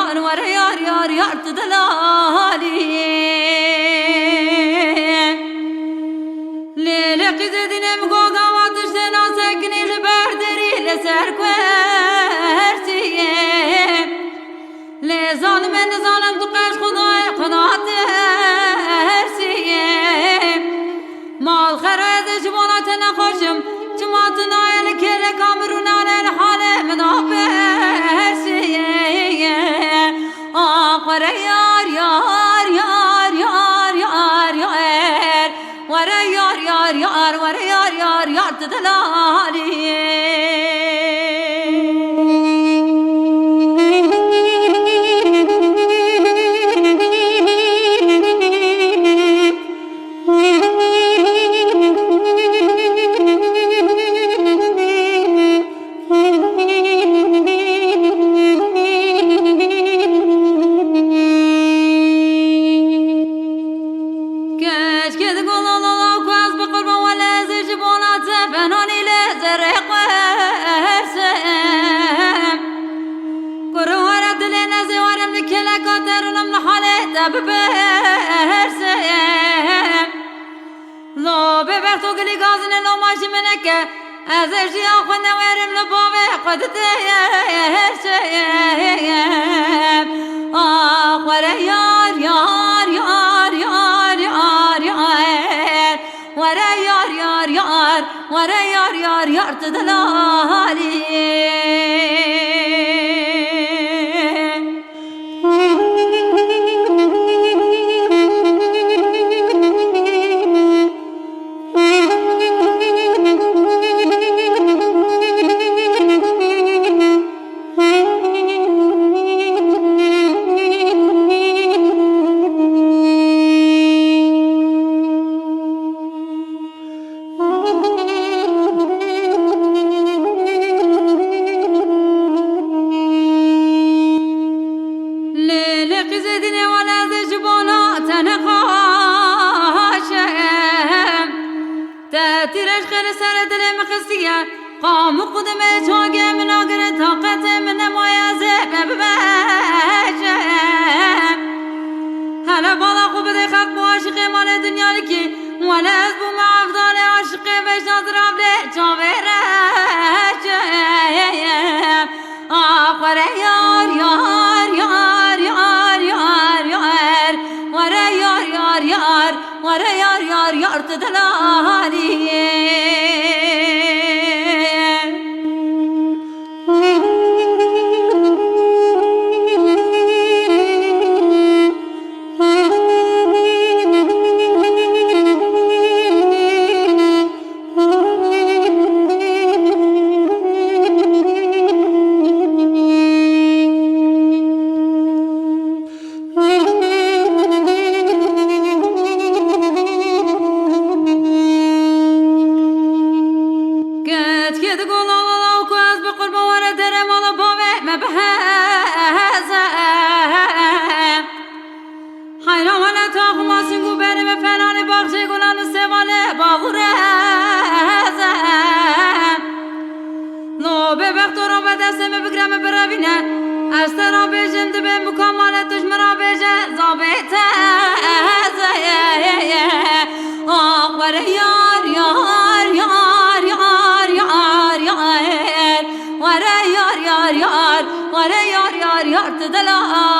yar ورا yar yar yar تدلالي ليلة قزدين مقوقا واتشتنا سكني لبردري لسر كوارتي لظالم ظالم تقاش خداي قناعت هرسي مال خراد جبوناتنا خوشم جماعتنا الكل كامرون على الحال من هرسي ورا يار يار يار يار يار يار ورا يار يار يار ورا يار يار يار تدلالي لو ببرتو قلي قازن لو ماشي منك ازرجي اخو نوارم لبابي قد تهرسم اخ ورا يار يار يار يار يار يار ورا يار يار يار ورا يار يار يار تدلالي ترش خير سر دل مخسية قام قدمه چاقه من آگر طاقت من مایزه ببشم هلا بالا خوب ده خط با عاشق مال دنیا لکی ولی از بو معفدال عاشق بشناز رابله چاوه رشم ورا یار یار یار یار یار یار ورا یار یار یار ورا یار یار یار تدلالي ورا يار يار يار ورا يار يار يار تدلالي